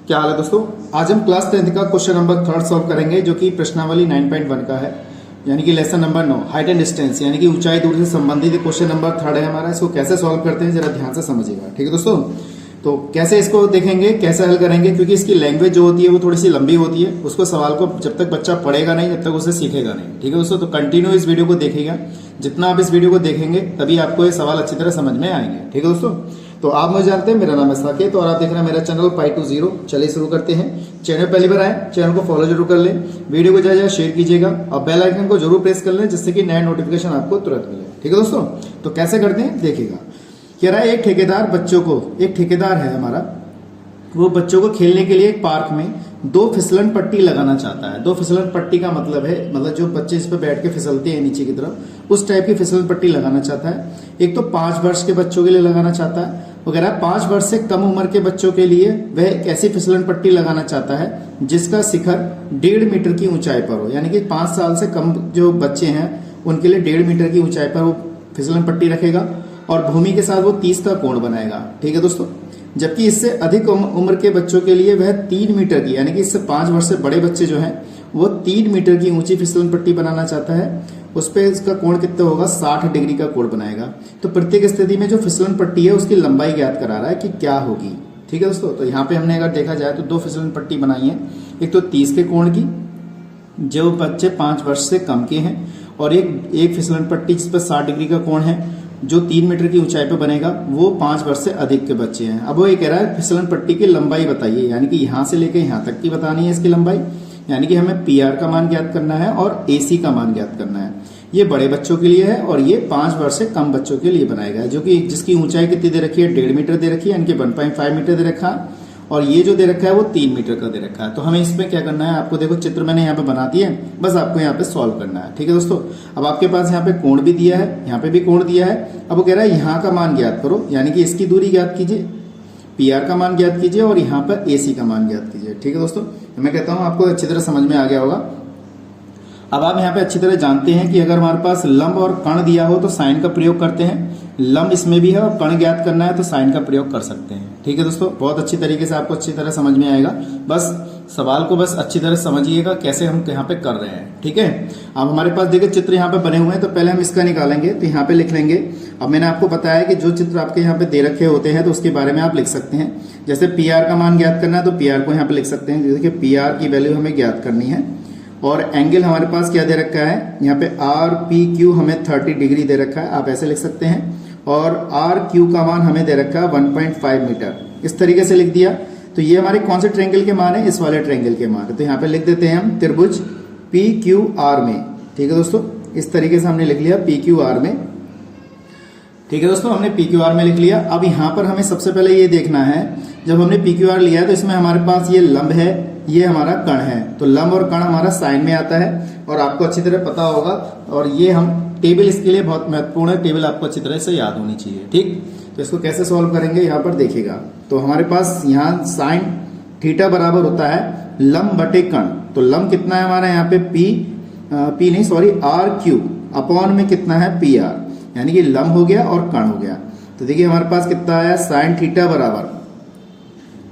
क्या हाल है दोस्तों। आज हम क्लास 10th का क्वेश्चन नंबर 3 सॉल्व करेंगे जो कि प्रश्नावली 9.1 का है, यानी कि lesson number 9 height and distance यानी कि ऊंचाई दूरी से संबंधित क्वेश्चन नंबर 3 है हमारा। इसको कैसे सॉल्व करते हैं जरा ध्यान से समझिएगा, ठीक है दोस्तों। तो कैसे इसको देखेंगे, कैसे हल करेंगे, क्योंकि इसकी लैंग्वेज जो होती है वो थोड़ी सी लंबी होती है। उसको सवाल को जब तक बच्चा पढ़ेगा नहीं तब तक उसे सीखेगा नहीं, ठीक है दोस्तों। तो कंटिन्यू इस वीडियो को देखिएगा, जितना आप इस वीडियो को देखेंगे तभी आपको ये सवाल अच्छी तरह समझ में आएंगे, ठीक है दोस्तों। तो आप मुझे जानते हैं, मेरा नाम है साकेत और आप देख रहे हैं मेरा चैनल पाई टू जीरो। चलिए शुरू करते हैं। चैनल पहली बार आए, चैनल को फॉलो जरूर कर लें, वीडियो को ज्यादा शेयर कीजिएगा और बेल आइकन को जरूर प्रेस कर लें जिससे कि नया नोटिफिकेशन आपको तुरंत मिले, ठीक है दोस्तों। तो कैसे करते हैं देखिएगा। कह रहा है एक ठेकेदार है हमारा, वो बच्चों को खेलने के लिए एक पार्क में 2 फिसलन पट्टी लगाना चाहता है। 2 फिसलन पट्टी का मतलब है, मतलब जो बच्चे इस पर बैठ के फिसलते हैं नीचे की तरफ, उस टाइप की फिसलन पट्टी लगाना चाहता है। एक तो 5 वर्ष के बच्चों के लिए लगाना चाहता है, वगैरह 5 वर्ष से कम उम्र के बच्चों के लिए वह एक ऐसी फिसलन पट्टी लगाना चाहता है जिसका शिखर 1.5 मीटर की ऊंचाई पर हो, यानी कि 5 साल से कम जो बच्चे हैं उनके लिए 1.5 मीटर की ऊंचाई पर वो फिसलन पट्टी रखेगा और भूमि के साथ वो 30 का कोण बनाएगा, ठीक है दोस्तों। जबकि इससे अधिक उम्र के बच्चों के लिए वह 3 मीटर की, यानी कि इससे 5 वर्ष से बड़े बच्चे जो हैं वो 3 मीटर की ऊंची फिसलन पट्टी बनाना चाहता है। उस पर इसका कोण कितना होगा, 60 डिग्री का कोण बनाएगा। तो प्रत्येक स्थिति में जो फिसलन पट्टी है उसकी लंबाई ज्ञात करा रहा है कि क्या होगी, ठीक है दोस्तों। तो यहाँ पे हमने अगर देखा जाए तो 2 फिसलन पट्टी बनाई है, एक तो 30 के कोण की जो बच्चे 5 वर्ष से कम के हैं, और एक फिसलन पट्टी जिस पर 60 डिग्री का कोण है जो 3 मीटर की ऊंचाई पर बनेगा, वो 5 वर्ष से अधिक के बच्चे हैं। अब वो ये कह रहा है फिसलन पट्टी की लंबाई बताइए, यानी कि यहां से लेकर यहां तक की बतानी है इसकी लंबाई, यानी कि हमें पीआर का मान ज्ञात करना है और एसी का मान ज्ञात करना है। ये बड़े बच्चों के लिए है और ये 5 वर्ष से कम बच्चों के लिए बनाएगा, जो कि जिसकी ऊंचाई कितनी दे रखी है, 1.5 मीटर दे रखी है, यानी कि 1.5 मीटर दे रखा है, और ये जो दे रखा है वो 3 मीटर का दे रखा है। तो हमें इसमें क्या करना है, आपको देखो चित्र मैंने यहाँ पे बना दिया है, बस आपको यहाँ पे सॉल्व करना है, ठीक है दोस्तों। अब आपके पास यहाँ पे कोण भी दिया है, यहाँ पे भी कोण दिया है। अब वो कह रहा है यहाँ का मान ज्ञात करो, यानी कि इसकी दूरी ज्ञात कीजिए, पीआर का मान ज्ञात कीजिए और यहाँ पर एसी का मान ज्ञात कीजिए, ठीक है दोस्तों। तो मैं कहता हूँ आपको अच्छी तरह समझ में आ गया होगा। अब आप यहाँ पे अच्छी तरह जानते हैं कि अगर हमारे पास लंब और कण दिया हो तो साइन का प्रयोग करते हैं। लंब इसमें भी है और कण ज्ञात करना है तो साइन का प्रयोग कर सकते हैं, ठीक है दोस्तों। बहुत अच्छी तरीके से आपको अच्छी तरह समझ में आएगा। बस सवाल को बस अच्छी तरह समझिएगा कैसे हम यहाँ पे कर रहे हैं, ठीक है। अब हमारे पास देखिए चित्र यहाँ पे बने हुए हैं, तो पहले हम इसका निकालेंगे, तो यहाँ पे लिख लेंगे। अब मैंने आपको बताया कि जो चित्र आपके यहाँ पे दे रखे होते हैं तो उसके बारे में आप लिख सकते हैं। जैसे पीआर का मान ज्ञात करना है तो पीआर को यहाँ पे लिख सकते हैं, जैसे कि पीआर की वैल्यू हमें ज्ञात करनी है। और एंगल हमारे पास क्या दे रखा है, यहाँ पे आर पी क्यू हमें 30 डिग्री दे रखा है, आप ऐसे लिख सकते हैं। और आर क्यू का मान हमें दे रखा है 1.5 मीटर, इस तरीके से लिख दिया। तो ये हमारे कौन से ट्रायंगल के मान है, इस वाले ट्रायंगल के मान है। तो यहाँ पे लिख देते हैं हम त्रिभुज पी क्यू आर में, ठीक है दोस्तों। इस तरीके से हमने लिख लिया पी क्यू आर में, ठीक है दोस्तों, हमने पी क्यू आर में लिख लिया। अब यहाँ पर हमें सबसे पहले ये देखना है, जब हमने पी क्यू आर लिया है तो इसमें हमारे पास ये लंब है, ये हमारा कण है। तो लंब और कण हमारा साइन में आता है और आपको अच्छी तरह पता होगा। और ये हम टेबल इसके लिए बहुत महत्वपूर्ण है, टेबल आपको अच्छी तरह से याद होनी चाहिए, ठीक। तो इसको कैसे सॉल्व करेंगे यहाँ पर देखिएगा। तो हमारे पास यहाँ साइन थीटा बराबर होता है लंब बटे कण। तो लंब कितना है हमारा यहाँ पे आर क्यू अपॉन में कितना है पी आर, यानी कि लंब हो गया और कण हो गया। तो देखिए हमारे पास कितना आया साइन थीटा बराबर,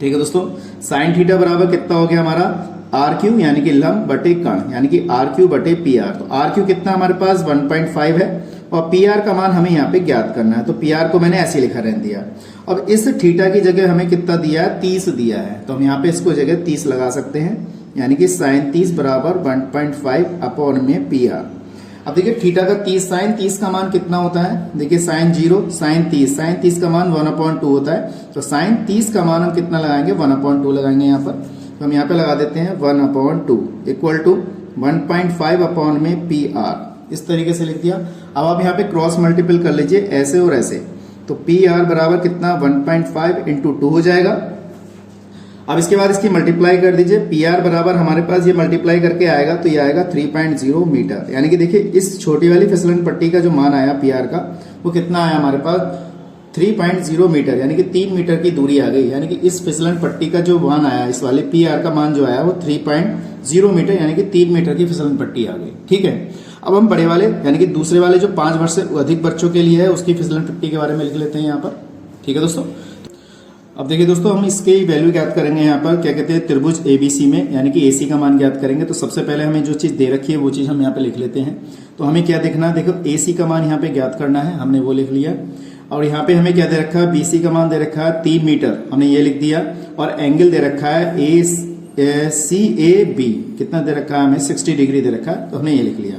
ठीक है दोस्तों, साइन थीटा बराबर कितना हो गया हमारा आर क्यू, यानी कि लंब बटे कण, यानी कि आर क्यू बटे पी आर। तो आर क्यू कितना हमारे पास 1.5 है और पी आर का मान हमें यहाँ पे ज्ञात करना है। तो पी आर को मैंने ऐसे लिखा रहने दिया। अब इस थीटा की जगह हमें कितना दिया है, 30 दिया है। तो हम यहाँ पे इसको जगह 30 लगा सकते हैं, यानी कि साइन 30 बराबर 1.5 अपॉन में पी आर। अब देखिए थीटा का 30 साइन 30 का मान कितना होता है, देखिए साइन 0 साइन 30 का मान 1/2 होता है। तो साइन 30 का मान हम कितना लगाएंगे, 1/2 लगाएंगे यहाँ पर। तो हम यहाँ पे लगा देते हैं 1/2 इक्वल टू 1.5 अपॉन में पी आर, इस तरीके से लिख दिया। अब आप यहाँ पे क्रॉस मल्टीपल कर लीजिए ऐसे और ऐसे। तो पी आर बराबर कितना 1.5 इंटू 2 हो जाएगा। अब इसके बाद इसकी मल्टीप्लाई कर दीजिए, पी आर बराबर हमारे पास ये मल्टीप्लाई करके आएगा तो ये आएगा 3.0 मीटर, यानी कि देखिए इस छोटी वाली फिसलन पट्टी का जो मान आया पी आर का वो कितना आया हमारे पास 3.0 मीटर, यानी कि 3 मीटर की दूरी आ गई। यानी कि इस फिसलन पट्टी का जो मान आया, इस वाले पी आर का मान जो आया वो 3.0 मीटर, यानी कि 3 मीटर की फिसलन पट्टी आ गई, ठीक है। अब हम बड़े वाले यानी कि दूसरे वाले जो 5 वर्ष से अधिक बच्चों के लिए है उसकी फिसलन पट्टी के बारे में लिख लेते हैं यहाँ पर, ठीक है दोस्तों। अब देखिए दोस्तों, हम इसके वैल्यू ज्ञात करेंगे यहाँ पर, क्या कहते हैं, त्रिभुज एबीसी में, यानी कि एसी का मान ज्ञात करेंगे। तो सबसे पहले हमें जो चीज दे रखी है वो चीज हम यहाँ पे लिख लेते हैं। तो हमें क्या देखना है, देखो एसी का मान यहाँ पे ज्ञात करना है, हमने वो लिख लिया। और यहाँ पे हमें क्या दे रखा है, बीसी का मान दे रखा है 3 मीटर, हमने ये लिख दिया। और एंगल दे रखा है CAB, कितना दे रखा है हमें, 60 डिग्री दे रखा है, तो हमने ये लिख लिया।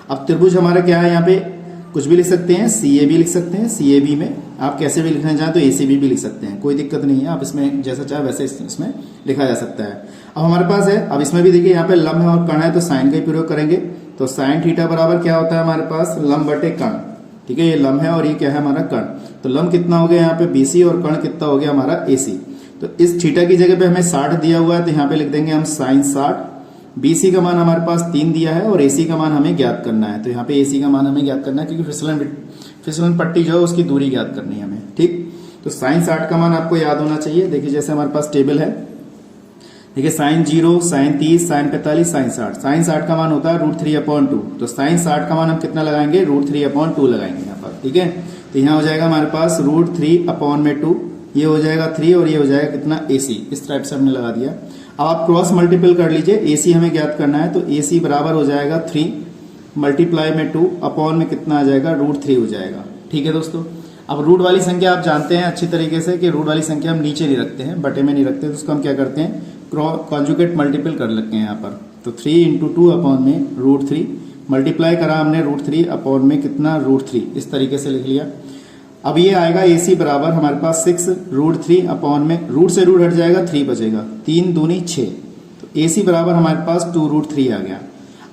अब त्रिभुज हमारा क्या है, यहाँ पे कुछ भी लिख सकते हैं, CAB लिख सकते हैं, CAB में आप कैसे भी लिखना चाहें तो ACB भी लिख सकते हैं, कोई दिक्कत नहीं है। आप इसमें जैसा चाहे वैसे इसमें लिखा जा सकता है। अब हमारे पास है, अब इसमें भी देखिए यहाँ पे लंब है और कर्ण है, तो साइन का ही प्रयोग करेंगे। तो साइन थीटा बराबर क्या होता है हमारे पास, लंब बटे कर्ण। ठीक है, ये लंब है और ये क्या है हमारा कर्ण। तो लंब कितना हो गया यहाँ पे BC और कर्ण कितना हो गया हमारा AC। तो इस थीटा की जगह पे हमें 60 दिया हुआ है, तो यहाँ पे लिख देंगे हम साइन 60। BC का मान हमारे पास 3 दिया है और AC का मान हमें ज्ञात करना है। तो यहाँ पे AC का मान हमें ज्ञात करना है, क्योंकि फिसलन पट्टी जो है उसकी दूरी ज्ञात करनी है हमें। ठीक, तो साइन 60 का मान आपको याद होना चाहिए। देखिए जैसे हमारे पास टेबल है, देखिए sine 0, sine 30, sine 45, sine 60। Sine 60 का मान होता है √3/2। तो साइन 60 का मान हम कितना लगाएंगे, √3/2 लगाएंगे यहाँ पर। ठीक है, तो यहाँ हो जाएगा हमारे पास √3/2, ये हो जाएगा 3 और ये हो जाएगा कितना AC। इस टाइप से हमने लगा दिया। अब आप क्रॉस मल्टीपल कर लीजिए, AC हमें ज्ञात करना है, तो AC बराबर हो जाएगा 3 मल्टीप्लाई में 2 अपॉन में कितना आ जाएगा, √3 हो जाएगा। ठीक है दोस्तों, अब रूट वाली संख्या आप जानते हैं अच्छी तरीके से कि रूट वाली संख्या हम नीचे नहीं रखते हैं, बटे में नहीं रखते, तो उसको हम क्या करते हैं, कॉन्जुगेट मल्टीपल कर लेते हैं यहाँ पर। तो 3 × 2 अपॉन में √3 मल्टीप्लाई करा हमने √3 अपॉन में कितना, √3, इस तरीके से लिख लिया। अब ये आएगा AC बराबर हमारे पास 6 √3 अपॉन में, रूट से रूट हट जाएगा, 3 बचेगा, 3 दूनी 6। तो AC बराबर हमारे पास 2 √3 आ गया।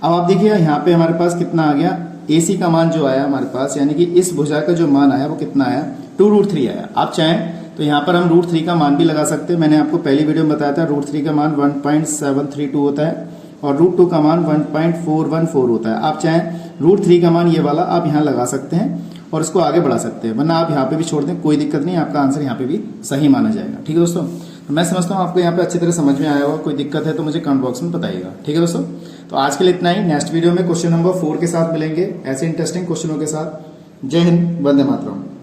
अब आप देखिए यहाँ पे हमारे पास कितना आ गया, AC का मान जो आया हमारे पास, यानी कि इस भुजा का जो मान आया वो कितना आया, 2 √3 आया। आप चाहें तो यहाँ पर हम √3 का मान भी लगा सकते हैं। मैंने आपको पहली वीडियो में बताया था √3 का मान 1.732 होता है और √2 का मान 1.414 होता है। आप चाहें √3 का मान ये वाला आप यहाँ लगा सकते हैं और इसको आगे बढ़ा सकते हैं, वरना आप यहाँ पे भी छोड़ दें, कोई दिक्कत नहीं, आपका आंसर यहाँ पे भी सही माना जाएगा। ठीक है दोस्तों, तो मैं समझता हूँ आपको यहाँ पे अच्छी तरह समझ में आया होगा। कोई दिक्कत है तो मुझे कमेंट बॉक्स में बताइएगा। ठीक है दोस्तों, तो आज के लिए इतना ही। नेक्स्ट वीडियो में क्वेश्चन नंबर 4 के साथ मिलेंगे, ऐसे इंटरेस्टिंग क्वेश्चनों के साथ। जय हिंद, वंदे मातरम।